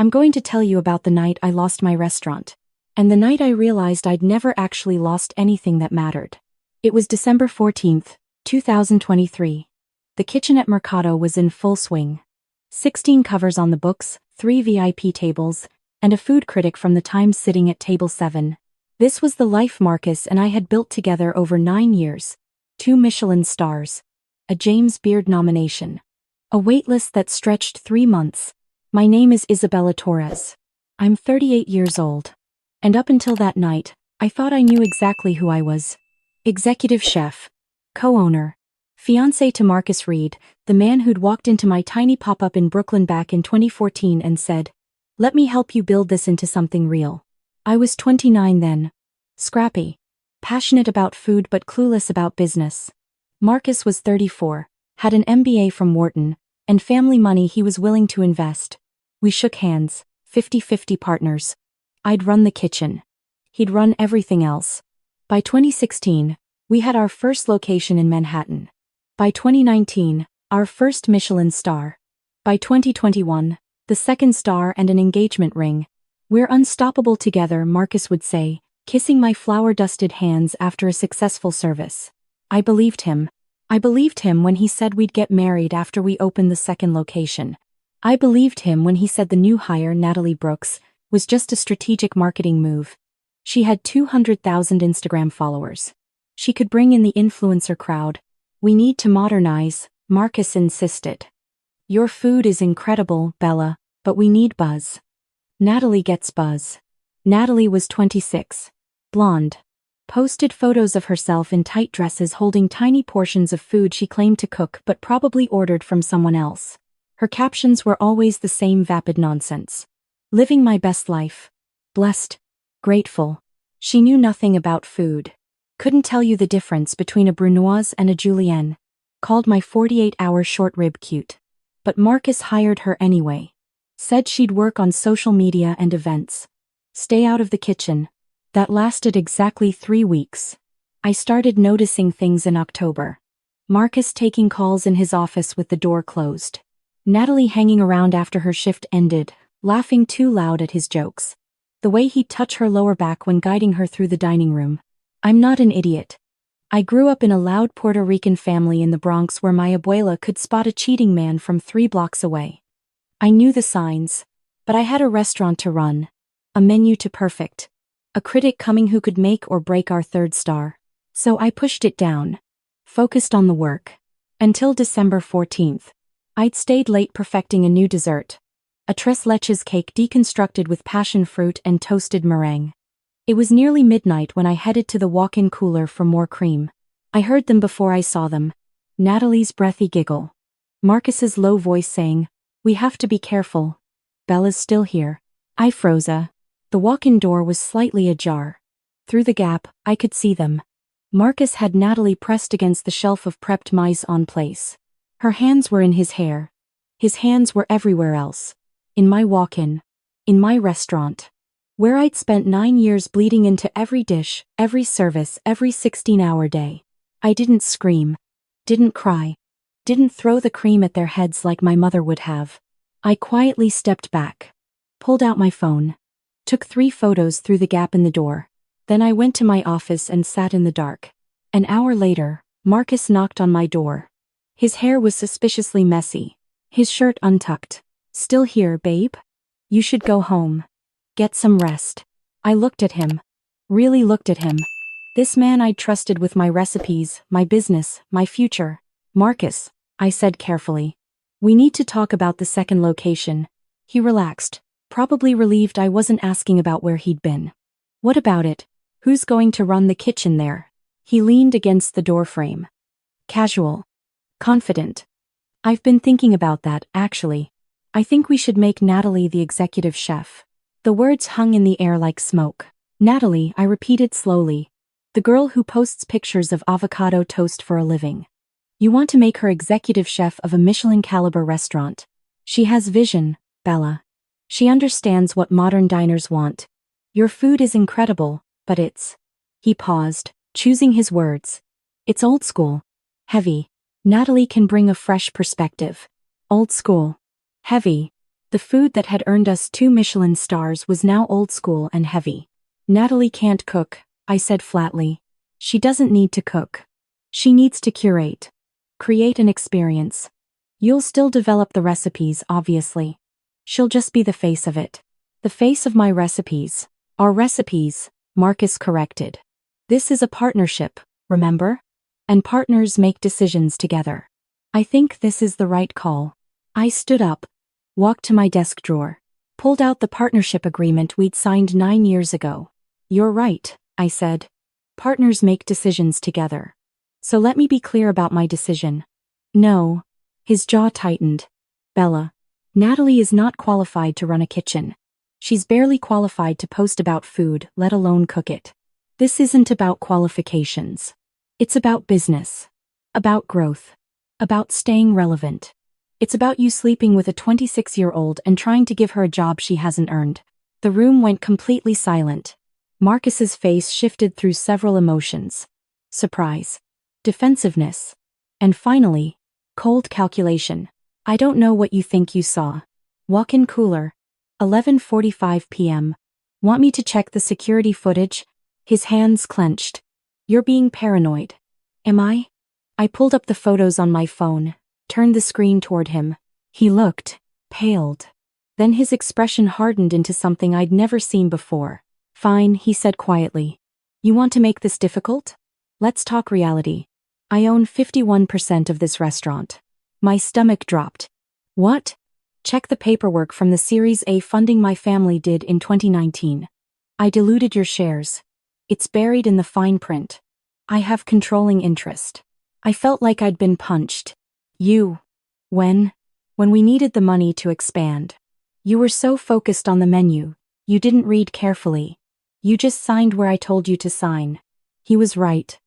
I'm going to tell you about the night I lost my restaurant. And the night I realized I'd never actually lost anything that mattered. It was December 14th, 2023. The kitchen at Mercado was in full swing. 16 covers on the books, 3 VIP tables, and a food critic from the Times sitting at table 7. This was the life Marcus and I had built together over 9 years. 2 Michelin stars. A James Beard nomination. A waitlist that stretched 3 months. My name is Isabella Torres. I'm 38 years old. And up until that night, I thought I knew exactly who I was. Executive chef. Co-owner. Fiancé to Marcus Reed, the man who'd walked into my tiny pop-up in Brooklyn back in 2014 and said, "Let me help you build this into something real." I was 29 then. Scrappy. Passionate about food but clueless about business. Marcus was 34, had an MBA from Wharton, and family money he was willing to invest. We shook hands, 50-50 partners. I'd run the kitchen. He'd run everything else. By 2016, we had our first location in Manhattan. By 2019, our first Michelin star. By 2021, the second star and an engagement ring. "We're unstoppable together," Marcus would say, kissing my flour-dusted hands after a successful service. I believed him. I believed him when he said we'd get married after we opened the second location. I believed him when he said the new hire, Natalie Brooks, was just a strategic marketing move. She had 200,000 Instagram followers. She could bring in the influencer crowd. "We need to modernize," Marcus insisted. "Your food is incredible, Bella, but we need buzz." Natalie gets buzz. Natalie was 26. Blonde. Posted photos of herself in tight dresses holding tiny portions of food she claimed to cook but probably ordered from someone else. Her captions were always the same vapid nonsense. "Living my best life. Blessed. Grateful." She knew nothing about food. Couldn't tell you the difference between a brunoise and a julienne. Called my 48-hour short rib cute. But Marcus hired her anyway. Said she'd work on social media and events. Stay out of the kitchen. That lasted exactly 3 weeks. I started noticing things in October. Marcus taking calls in his office with the door closed. Natalie hanging around after her shift ended, laughing too loud at his jokes. The way he'd touch her lower back when guiding her through the dining room. I'm not an idiot. I grew up in a loud Puerto Rican family in the Bronx where my abuela could spot a cheating man from 3 blocks away. I knew the signs, but I had a restaurant to run. A menu to perfect. A critic coming who could make or break our 3rd star. So I pushed it down. Focused on the work. Until December 14th. I'd stayed late perfecting a new dessert. A tres leches cake deconstructed with passion fruit and toasted meringue. It was nearly midnight when I headed to the walk-in cooler for more cream. I heard them before I saw them. Natalie's breathy giggle. Marcus's low voice saying, "We have to be careful. Bella's still here." I froze. The walk-in door was slightly ajar. Through the gap, I could see them. Marcus had Natalie pressed against the shelf of prepped mise en place. Her hands were in his hair. His hands were everywhere else. In my walk-in. In my restaurant. Where I'd spent 9 years bleeding into every dish, every service, every 16-hour day. I didn't scream. Didn't cry. Didn't throw the cream at their heads like my mother would have. I quietly stepped back. Pulled out my phone. Took 3 photos through the gap in the door. Then I went to my office and sat in the dark. An hour later, Marcus knocked on my door. His hair was suspiciously messy. His shirt untucked. "Still here, babe? You should go home. Get some rest." I looked at him. Really looked at him. This man I'd trusted with my recipes, my business, my future. "Marcus," I said carefully. "We need to talk about the second location." He relaxed. Probably relieved I wasn't asking about where he'd been. "What about it? Who's going to run the kitchen there?" He leaned against the doorframe. Casual. Confident. "I've been thinking about that, actually. I think we should make Natalie the executive chef." The words hung in the air like smoke. "Natalie," I repeated slowly. "The girl who posts pictures of avocado toast for a living. You want to make her executive chef of a Michelin-caliber restaurant. She has vision, Bella. She understands what modern diners want. Your food is incredible, but it's..." He paused, choosing his words. "It's old school. Heavy. Natalie can bring a fresh perspective. Old school. Heavy. The food that had earned us 2 Michelin stars was now old school and heavy. Natalie can't cook, I said flatly. She doesn't need to cook. She needs to curate. Create an experience. You'll still develop the recipes, obviously. She'll just be the face of it. The face of my recipes. Our recipes, Marcus corrected. This is a partnership, remember? And partners make decisions together. I think this is the right call. I stood up, walked to my desk drawer, pulled out the partnership agreement we'd signed 9 years ago. You're right, I said. Partners make decisions together. So let me be clear about my decision. No. His jaw tightened. Bella, Natalie is not qualified to run a kitchen. She's barely qualified to post about food, let alone cook it. This isn't about qualifications. It's about business. About growth. About staying relevant. It's about you sleeping with a 26-year-old and trying to give her a job she hasn't earned. The room went completely silent. Marcus's face shifted through several emotions. Surprise. Defensiveness. And finally, cold calculation. I don't know what you think you saw. Walk-in cooler. 11:45 p.m. Want me to check the security footage? His hands clenched. You're being paranoid. Am I? I pulled up the photos on my phone, turned the screen toward him. He looked, paled. Then his expression hardened into something I'd never seen before. Fine, he said quietly. You want to make this difficult? Let's talk reality. I own 51% of this restaurant. My stomach dropped. What? Check the paperwork from the Series A funding my family did in 2019. I diluted your shares. It's buried in the fine print. I have controlling interest. I felt like I'd been punched. You. When we needed the money to expand. You were so focused on the menu, you didn't read carefully. You just signed where I told you to sign. He was right.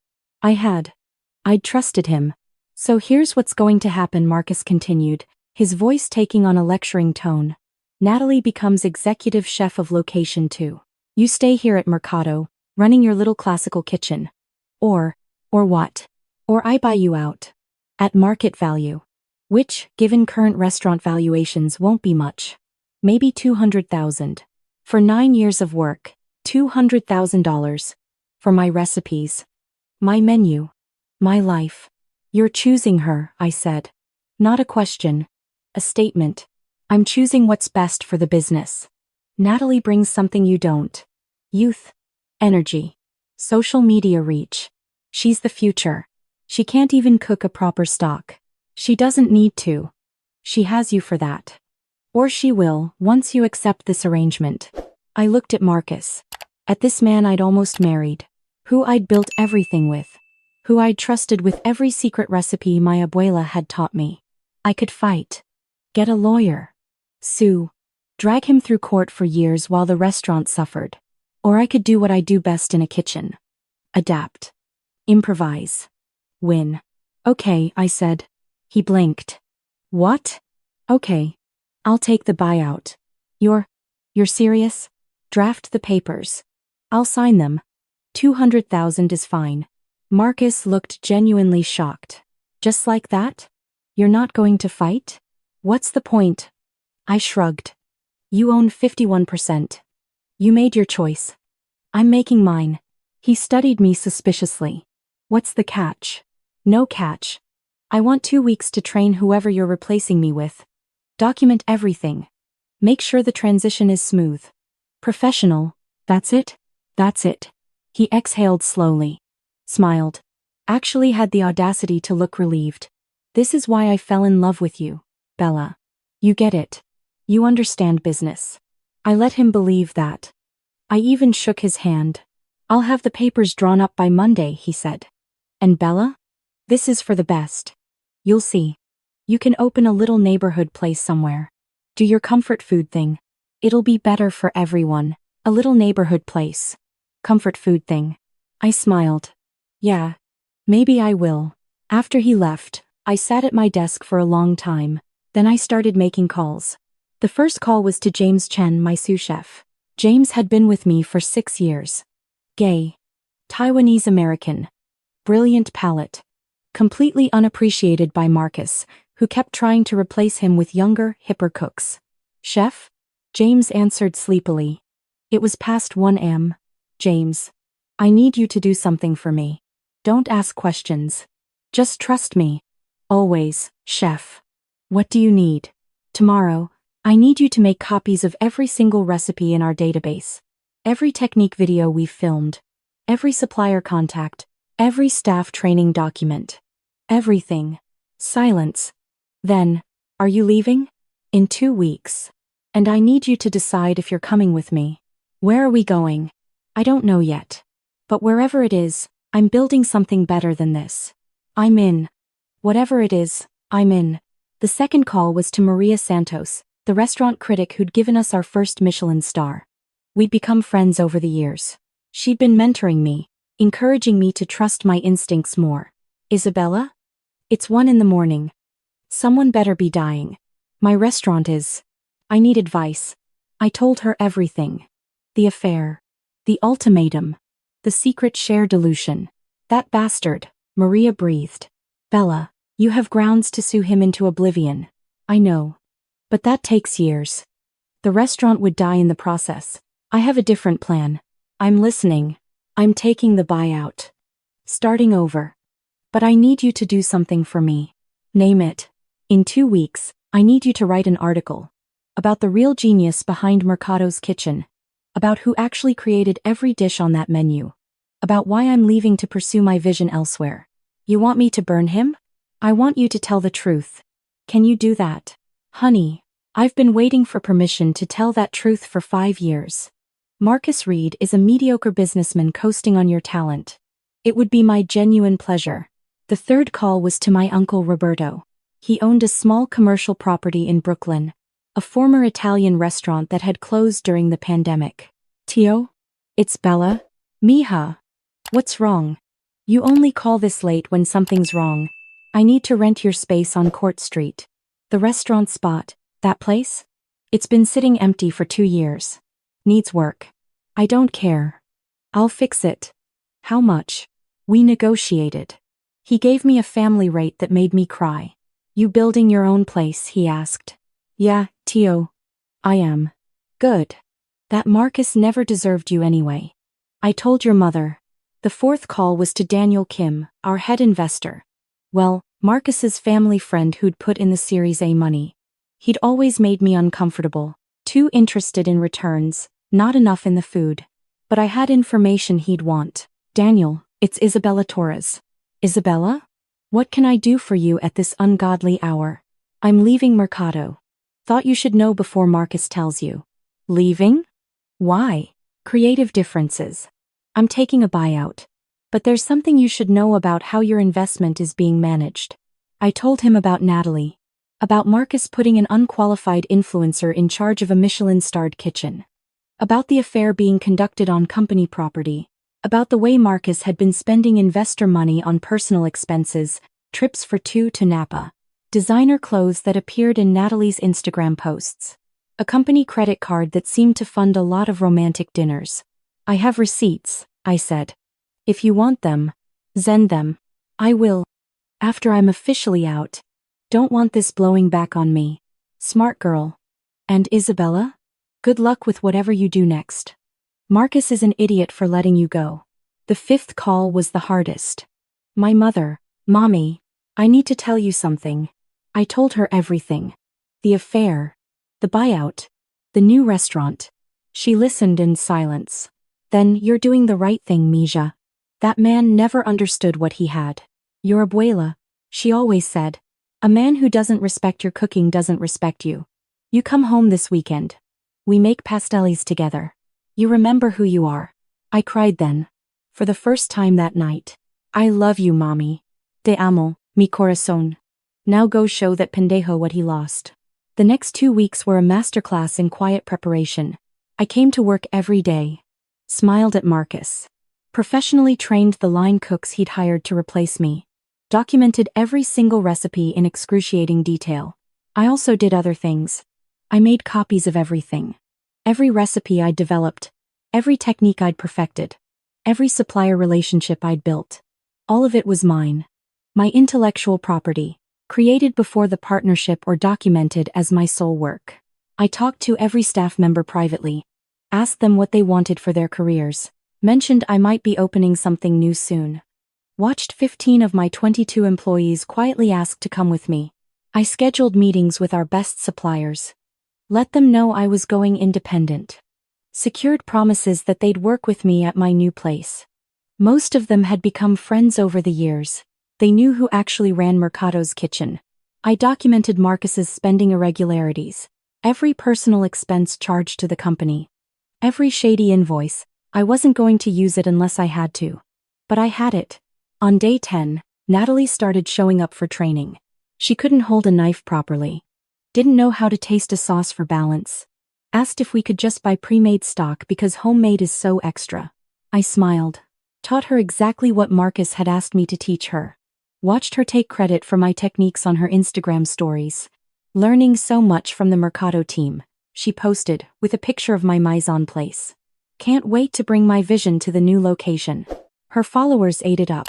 I'd trusted him. So here's what's going to happen, Marcus continued, his voice taking on a lecturing tone. Natalie becomes executive chef of Location 2. You stay here at Mercado, running your little classical kitchen. Or what? Or I buy you out. At market value. Which, given current restaurant valuations, won't be much. Maybe $200,000. For 9 years of work, $200,000. For my recipes. My menu. My life. You're choosing her, I said. Not a question. A statement. I'm choosing what's best for the business. Natalie brings something you don't. Youth. Energy. Social media reach. She's the future. She can't even cook a proper stock. She doesn't need to. She has you for that. Or she will, once you accept this arrangement. I looked at Marcus. At this man I'd almost married. Who I'd built everything with. Who I'd trusted with every secret recipe my abuela had taught me. I could fight. Get a lawyer. Sue. Drag him through court for years while the restaurant suffered. Or I could do what I do best in a kitchen. Adapt. Improvise. Win. Okay, I said. He blinked. What? Okay. I'll take the buyout. You're serious? Draft the papers. I'll sign them. 200,000 is fine. Marcus looked genuinely shocked. Just like that? You're not going to fight? What's the point? I shrugged. You own 51%. You made your choice. I'm making mine. He studied me suspiciously. What's the catch? No catch. I want 2 weeks to train whoever you're replacing me with. Document everything. Make sure the transition is smooth. Professional. That's it? That's it. He exhaled slowly. Smiled. Actually had the audacity to look relieved. This is why I fell in love with you, Bella. You get it. You understand business. I let him believe that. I even shook his hand. I'll have the papers drawn up by Monday, he said. And Bella? This is for the best. You'll see. You can open a little neighborhood place somewhere. Do your comfort food thing. It'll be better for everyone. A little neighborhood place. Comfort food thing. I smiled. Yeah. Maybe I will. After he left, I sat at my desk for a long time. Then I started making calls. The first call was to James Chen, my sous chef. James had been with me for 6 years. Gay. Taiwanese American. Brilliant palate. Completely unappreciated by Marcus, who kept trying to replace him with younger, hipper cooks. Chef? James answered sleepily. It was past 1 a.m. James. I need you to do something for me. Don't ask questions. Just trust me. Always, chef. What do you need? Tomorrow, I need you to make copies of every single recipe in our database. Every technique video we've filmed. Every supplier contact. Every staff training document. Everything. Silence. Then, are you leaving? In 2 weeks. And I need you to decide if you're coming with me. Where are we going? I don't know yet. But wherever it is, I'm building something better than this. I'm in. Whatever it is, I'm in. The second call was to Maria Santos, the restaurant critic who'd given us our first Michelin star. We'd become friends over the years. She'd been mentoring me, encouraging me to trust my instincts more. Isabella? It's 1 a.m. Someone better be dying. My restaurant is. I need advice. I told her everything. The affair. The ultimatum. The secret share dilution. That bastard, Maria breathed. Bella, you have grounds to sue him into oblivion. I know. But that takes years. The restaurant would die in the process. I have a different plan. I'm listening. I'm taking the buyout. Starting over. But I need you to do something for me. Name it. In 2 weeks, I need you to write an article. About the real genius behind Mercado's kitchen. About who actually created every dish on that menu. About why I'm leaving to pursue my vision elsewhere. You want me to burn him? I want you to tell the truth. Can you do that? Honey, I've been waiting for permission to tell that truth for 5 years. Marcus Reed is a mediocre businessman coasting on your talent. It would be my genuine pleasure. The third call was to my uncle Roberto. He owned a small commercial property in Brooklyn, a former Italian restaurant that had closed during the pandemic. Tio? It's Bella? Mija. What's wrong? You only call this late when something's wrong. I need to rent your space on Court Street. The restaurant spot, that place? It's been sitting empty for 2 years. Needs work. I don't care. I'll fix it. How much? We negotiated. He gave me a family rate that made me cry. You building your own place, he asked. Yeah, Tio. I am. Good. That Marcus never deserved you anyway. I told your mother. The fourth call was to Daniel Kim, our head investor. Well, Marcus's family friend who'd put in the Series A money. He'd always made me uncomfortable, too interested in returns, not enough in the food. But I had information he'd want. Daniel, it's Isabella Torres. Isabella? What can I do for you at this ungodly hour? I'm leaving Mercado. Thought you should know before Marcus tells you. Leaving? Why? Creative differences. I'm taking a buyout. But there's something you should know about how your investment is being managed. I told him about Natalie. About Marcus putting an unqualified influencer in charge of a Michelin-starred kitchen. About the affair being conducted on company property. About the way Marcus had been spending investor money on personal expenses, trips for 2 to Napa. Designer clothes that appeared in Natalie's Instagram posts. A company credit card that seemed to fund a lot of romantic dinners. I have receipts, I said. If you want them, send them. I will. After I'm officially out. Don't want this blowing back on me. Smart girl. And Isabella? Good luck with whatever you do next. Marcus is an idiot for letting you go. The fifth call was the hardest. My mother. Mommy. I need to tell you something. I told her everything. The affair. The buyout. The new restaurant. She listened in silence. Then you're doing the right thing, Mija. That man never understood what he had. Your abuela. She always said. A man who doesn't respect your cooking doesn't respect you. You come home this weekend. We make pastelis together. You remember who you are. I cried then. For the first time that night. I love you, mommy. Te amo, mi corazón. Now go show that pendejo what he lost. The next 2 weeks were a masterclass in quiet preparation. I came to work every day. Smiled at Marcus. Professionally trained the line cooks he'd hired to replace me. Documented every single recipe in excruciating detail. I also did other things. I made copies of everything. Every recipe I'd developed. Every technique I'd perfected. Every supplier relationship I'd built. All of it was mine. My intellectual property. Created before the partnership or documented as my sole work. I talked to every staff member privately, asked them what they wanted for their careers, mentioned I might be opening something new soon. Watched 15 of my 22 employees quietly ask to come with me. I scheduled meetings with our best suppliers. Let them know I was going independent. Secured promises that they'd work with me at my new place. Most of them had become friends over the years. They knew who actually ran Mercado's kitchen. I documented Marcus's spending irregularities, every personal expense charged to the company, every shady invoice. I wasn't going to use it unless I had to. But I had it. On day 10, Natalie started showing up for training. She couldn't hold a knife properly. Didn't know how to taste a sauce for balance. Asked if we could just buy pre-made stock because homemade is so extra. I smiled. Taught her exactly what Marcus had asked me to teach her. Watched her take credit for my techniques on her Instagram stories. Learning so much from the Mercado team, she posted, with a picture of my mise en place. Can't wait to bring my vision to the new location. Her followers ate it up.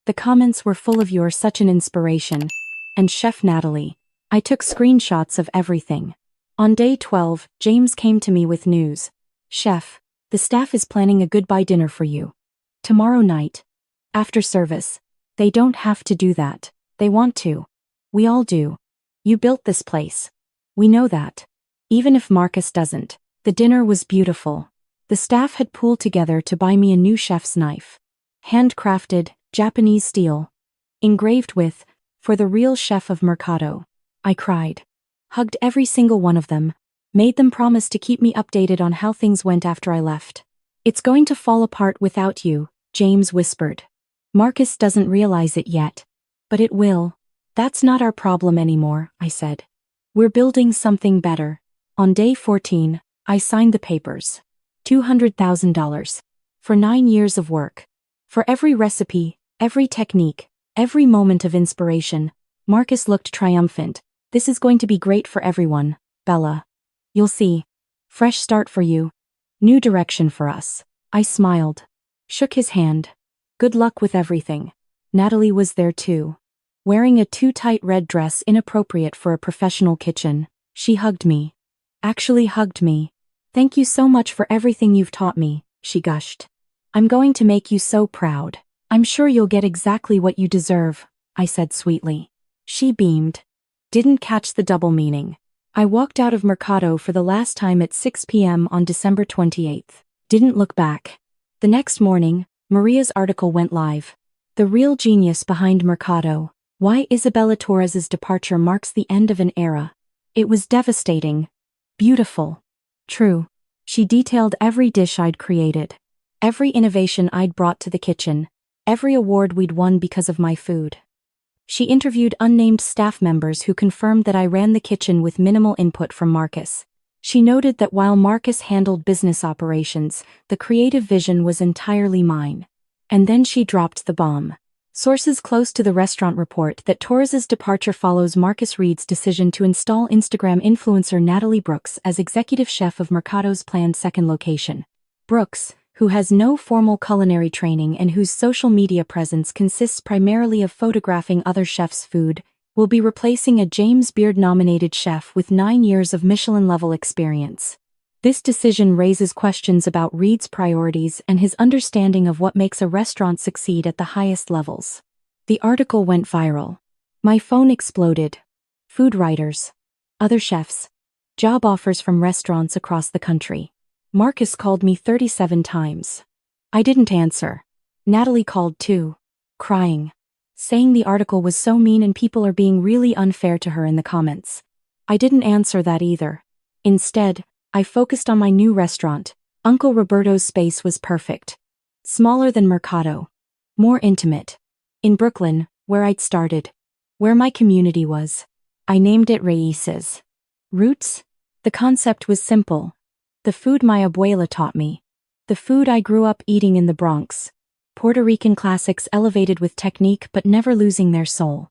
The comments were full of "You're such an inspiration." And Chef Natalie. I took screenshots of everything. On day 12, James came to me with news. "Chef, the staff is planning a goodbye dinner for you. Tomorrow night. After service. They don't have to do that. They want to. We all do. You built this place. We know that. Even if Marcus doesn't." The dinner was beautiful. The staff had pooled together to buy me a new chef's knife. Handcrafted, Japanese steel. Engraved with, "For the real chef of Mercado." I cried. Hugged every single one of them. Made them promise to keep me updated on how things went after I left. "It's going to fall apart without you," James whispered. "Marcus doesn't realize it yet. But it will. That's not our problem anymore," I said. "We're building something better." On day 14, I signed the papers. $200,000. For 9 years of work. For every recipe, every technique, every moment of inspiration. Marcus looked triumphant. "This is going to be great for everyone, Bella. You'll see. Fresh start for you. New direction for us." I smiled. Shook his hand. "Good luck with everything." Natalie was there too. Wearing a too-tight red dress inappropriate for a professional kitchen, she hugged me. Actually hugged me. "Thank you so much for everything you've taught me," she gushed. "I'm going to make you so proud. I'm sure you'll get exactly what you deserve," I said sweetly. She beamed. Didn't catch the double meaning. I walked out of Mercado for the last time at 6 p.m. on December 28th. Didn't look back. The next morning, Maria's article went live. "The real genius behind Mercado. Why Isabella Torres's departure marks the end of an era." It was devastating. Beautiful. True. She detailed every dish I'd created. Every innovation I'd brought to the kitchen. Every award we'd won because of my food. She interviewed unnamed staff members who confirmed that I ran the kitchen with minimal input from Marcus. She noted that while Marcus handled business operations, the creative vision was entirely mine. And then she dropped the bomb. Sources close to the restaurant report that Torres's departure follows Marcus Reed's decision to install Instagram influencer Natalie Brooks as executive chef of Mercado's planned second location. Brooks, who has no formal culinary training and whose social media presence consists primarily of photographing other chefs' food, will be replacing a James Beard-nominated chef with 9 years of Michelin-level experience. This decision raises questions about Reed's priorities and his understanding of what makes a restaurant succeed at the highest levels. The article went viral. My phone exploded. Food writers. Other chefs. Job offers from restaurants across the country. Marcus called me 37 times. I didn't answer. Natalie called too. Crying. Saying the article was so mean and people are being really unfair to her in the comments. I didn't answer that either. Instead, I focused on my new restaurant. Uncle Roberto's space was perfect. Smaller than Mercado. More intimate. In Brooklyn, where I'd started. Where my community was. I named it Raíces. Roots? The concept was simple. The food my abuela taught me. The food I grew up eating in the Bronx. Puerto Rican classics elevated with technique but never losing their soul.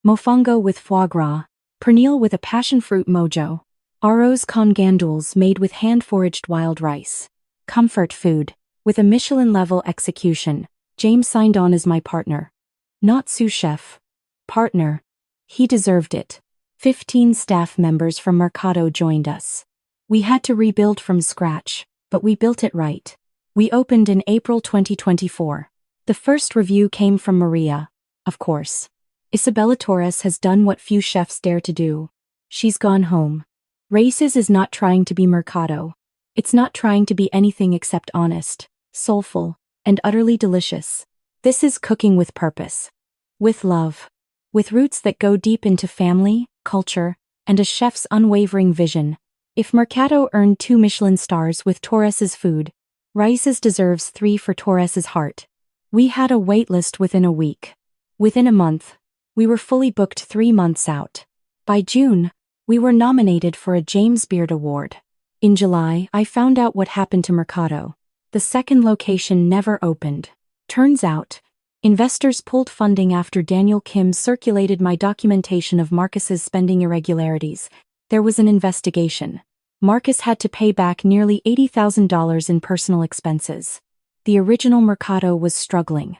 Mofongo with foie gras. Pernil with a passion fruit mojo. Arroz con gandules made with hand-foraged wild rice. Comfort food. With a Michelin-level execution. James signed on as my partner. Not sous chef. Partner. He deserved it. 15 staff members from Mercado joined us. We had to rebuild from scratch, but we built it right. We opened in April 2024. The first review came from Maria, of course. Isabella Torres has done what few chefs dare to do. She's gone home. Races is not trying to be Mercado. It's not trying to be anything except honest, soulful, and utterly delicious. This is cooking with purpose. With love. With roots that go deep into family, culture, and a chef's unwavering vision. If Mercado earned 2 Michelin stars with Torres's food, Raíces deserves 3 for Torres's heart. We had a wait list within a week. Within a month, we were fully booked 3 months out. By June, we were nominated for a James Beard Award. In July, I found out what happened to Mercado. The second location never opened. Turns out, investors pulled funding after Daniel Kim circulated my documentation of Marcus's spending irregularities. There was an investigation. Marcus had to pay back nearly $80,000 in personal expenses. The original Mercado was struggling.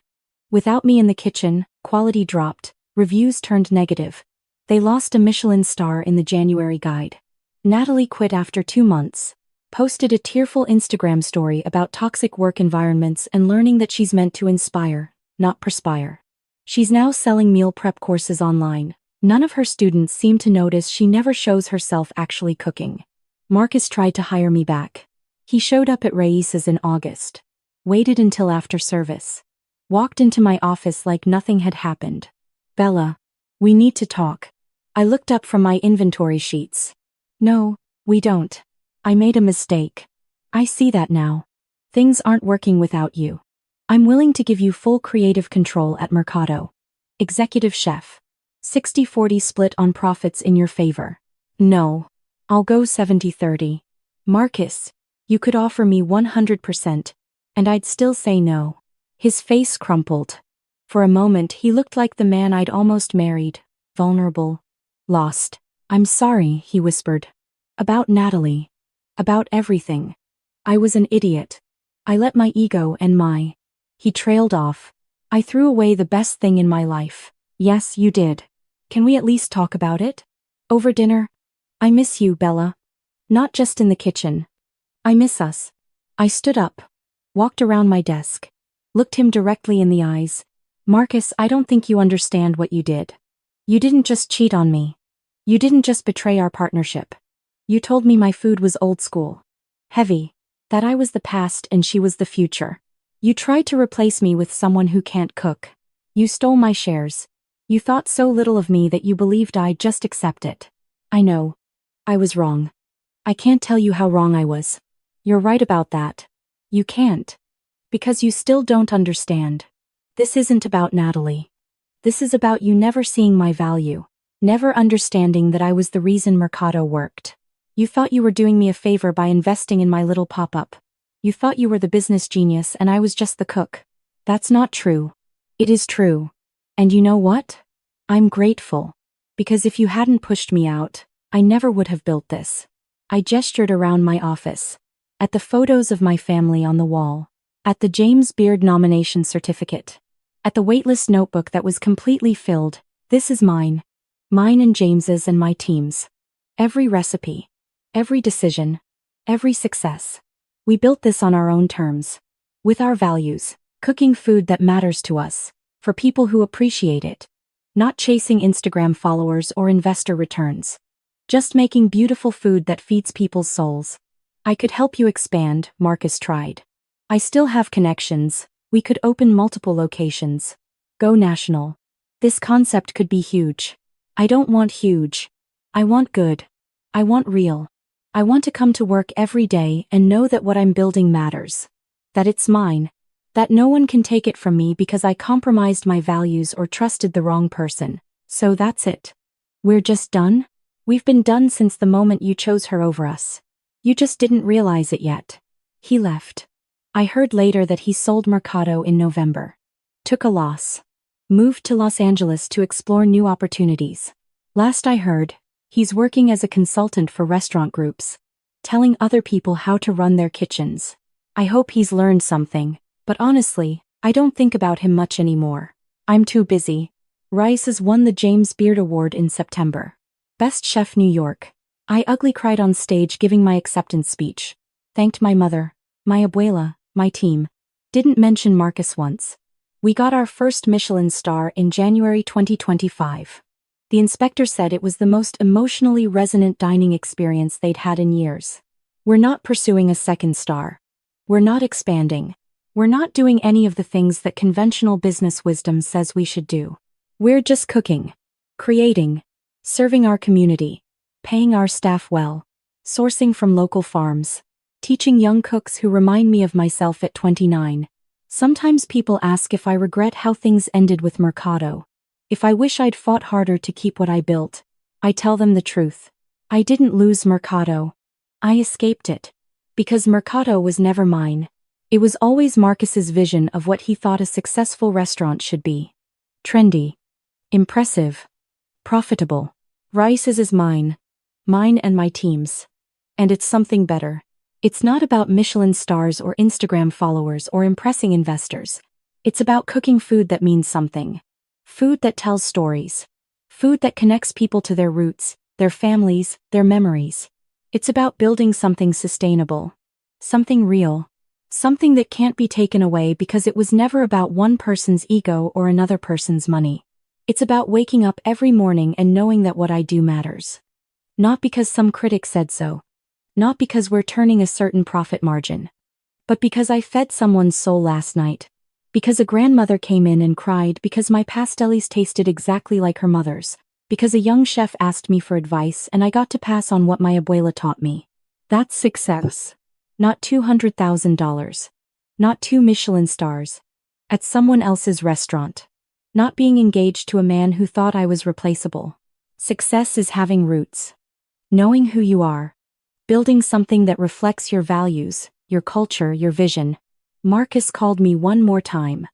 Without me in the kitchen, quality dropped, reviews turned negative. They lost a Michelin star in the January guide. Natalie quit after 2 months, posted a tearful Instagram story about toxic work environments and learning that she's meant to inspire, not perspire. She's now selling meal prep courses online. None of her students seem to notice she never shows herself actually cooking. Marcus tried to hire me back. He showed up at Raíces in August. Waited until after service. Walked into my office like nothing had happened. Bella, we need to talk. I looked up from my inventory sheets. No, we don't. I made a mistake. I see that now. Things aren't working without you. I'm willing to give you full creative control at Mercado. Executive chef. 60-40 split on profits in your favor. No. I'll go 70-30. Marcus, you could offer me 100%, and I'd still say no. His face crumpled. For a moment he looked like the man I'd almost married, vulnerable, lost. I'm sorry, he whispered. About Natalie. About everything. I was an idiot. I let my ego and my... He trailed off. I threw away the best thing in my life. Yes, you did. Can we at least talk about it? Over dinner? I miss you, Bella. Not just in the kitchen. I miss us. I stood up, walked around my desk, looked him directly in the eyes. Marcus, I don't think you understand what you did. You didn't just cheat on me. You didn't just betray our partnership. You told me my food was old school. Heavy. That I was the past and she was the future. You tried to replace me with someone who can't cook. You stole my shares. You thought so little of me that you believed I'd just accept it. I know. I was wrong. I can't tell you how wrong I was. You're right about that. You can't. Because you still don't understand. This isn't about Natalie. This is about you never seeing my value, never understanding that I was the reason Mercado worked. You thought you were doing me a favor by investing in my little pop-up. You thought you were the business genius and I was just the cook. That's not true. It is true. And you know what? I'm grateful. Because if you hadn't pushed me out, I never would have built this. I gestured around my office. At the photos of my family on the wall. At the James Beard nomination certificate. At the waitlist notebook that was completely filled. This is mine. Mine and James's and my team's. Every recipe. Every decision. Every success. We built this on our own terms. With our values. Cooking food that matters to us. For people who appreciate it. Not chasing Instagram followers or investor returns. Just making beautiful food that feeds people's souls. I could help you expand, Marcus tried. I still have connections. We could open multiple locations. Go national. This concept could be huge. I don't want huge. I want good. I want real. I want to come to work every day and know that what I'm building matters. That it's mine. That no one can take it from me because I compromised my values or trusted the wrong person. So that's it. We're just done? We've been done since the moment you chose her over us. You just didn't realize it yet. He left. I heard later that he sold Mercado in November. Took a loss. Moved to Los Angeles to explore new opportunities. Last I heard, he's working as a consultant for restaurant groups. Telling other people how to run their kitchens. I hope he's learned something, but honestly, I don't think about him much anymore. I'm too busy. Raíces won the James Beard Award in September. Best Chef New York. I ugly cried on stage giving my acceptance speech. Thanked my mother, my abuela, my team. Didn't mention Marcus once. We got our first Michelin star in January 2025. The inspector said it was the most emotionally resonant dining experience they'd had in years. We're not pursuing a second star. We're not expanding. We're not doing any of the things that conventional business wisdom says we should do. We're just cooking, creating, serving our community, paying our staff well, sourcing from local farms, teaching young cooks who remind me of myself at 29. Sometimes people ask if I regret how things ended with Mercado. If I wish I'd fought harder to keep what I built. I tell them the truth. I didn't lose Mercado. I escaped it. Because Mercado was never mine. It was always Marcus's vision of what he thought a successful restaurant should be. Trendy. Impressive. Profitable. Rice's is mine. Mine and my team's. And it's something better. It's not about Michelin stars or Instagram followers or impressing investors. It's about cooking food that means something. Food that tells stories. Food that connects people to their roots, their families, their memories. It's about building something sustainable. Something real. Something that can't be taken away because it was never about one person's ego or another person's money. It's about waking up every morning and knowing that what I do matters. Not because some critic said so. Not because we're turning a certain profit margin. But because I fed someone's soul last night. Because a grandmother came in and cried because my pastelis tasted exactly like her mother's. Because a young chef asked me for advice and I got to pass on what my abuela taught me. That's success. Not $200,000. Not 2 Michelin stars. At someone else's restaurant. Not being engaged to a man who thought I was replaceable. Success is having roots. Knowing who you are. Building something that reflects your values, your culture, your vision. Marcus called me one more time.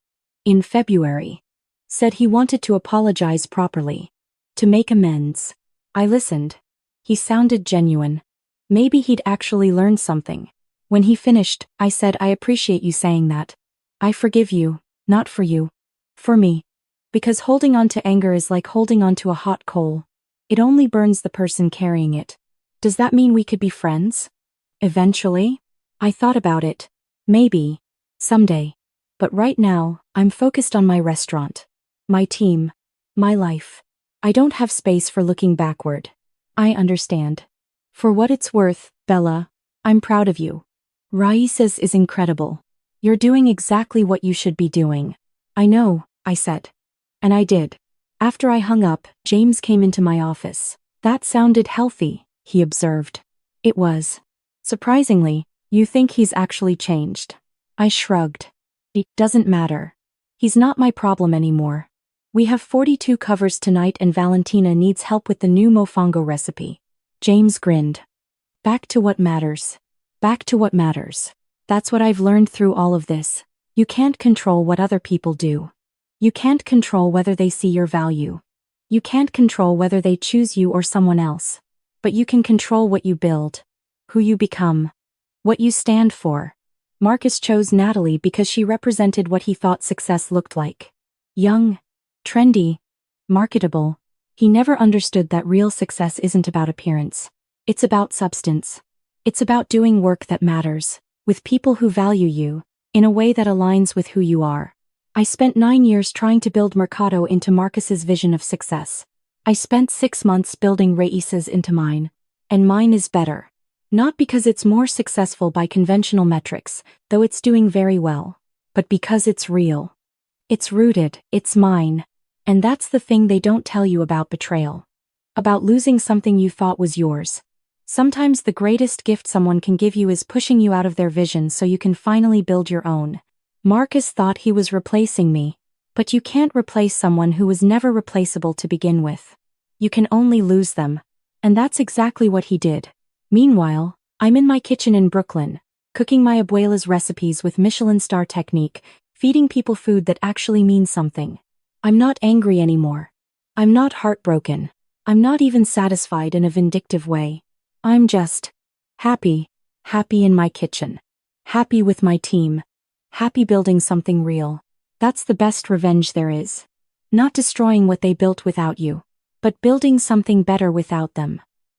In February. Said he wanted to apologize properly. To make amends. I listened. He sounded genuine. Maybe he'd actually learned something. When he finished, I said, I appreciate you saying that. I forgive you, not for you. For me. Because holding on to anger is like holding on to a hot coal. It only burns the person carrying it. Does that mean we could be friends? Eventually? I thought about it. Maybe. Someday. But right now, I'm focused on my restaurant. My team. My life. I don't have space for looking backward. I understand. For what it's worth, Bella, I'm proud of you. Raíces is incredible. You're doing exactly what you should be doing. I know, I said. And I did. After I hung up, James came into my office. That sounded healthy, he observed. It was. Surprisingly, you think he's actually changed. I shrugged. It doesn't matter. He's not my problem anymore. We have 42 covers tonight and Valentina needs help with the new mofongo recipe. James grinned. Back to what matters. Back to what matters. That's what I've learned through all of this. You can't control what other people do. You can't control whether they see your value. You can't control whether they choose you or someone else. But you can control what you build. Who you become. What you stand for. Marcus chose Natalie because she represented what he thought success looked like. Young. Trendy. Marketable. He never understood that real success isn't about appearance. It's about substance. It's about doing work that matters, with people who value you, in a way that aligns with who you are. I spent 9 years trying to build Mercado into Marcus's vision of success. I spent 6 months building Raíces into mine. And mine is better. Not because it's more successful by conventional metrics, though it's doing very well, but because it's real. It's rooted, it's mine. And that's the thing they don't tell you about betrayal. About losing something you thought was yours. Sometimes the greatest gift someone can give you is pushing you out of their vision so you can finally build your own. Marcus thought he was replacing me. But you can't replace someone who was never replaceable to begin with. You can only lose them. And that's exactly what he did. Meanwhile, I'm in my kitchen in Brooklyn, cooking my abuela's recipes with Michelin star technique, feeding people food that actually means something. I'm not angry anymore. I'm not heartbroken. I'm not even satisfied in a vindictive way. I'm just happy in my kitchen. Happy with my team. Happy building something real. That's the best revenge there is. Not destroying what they built without you, but building something better without them.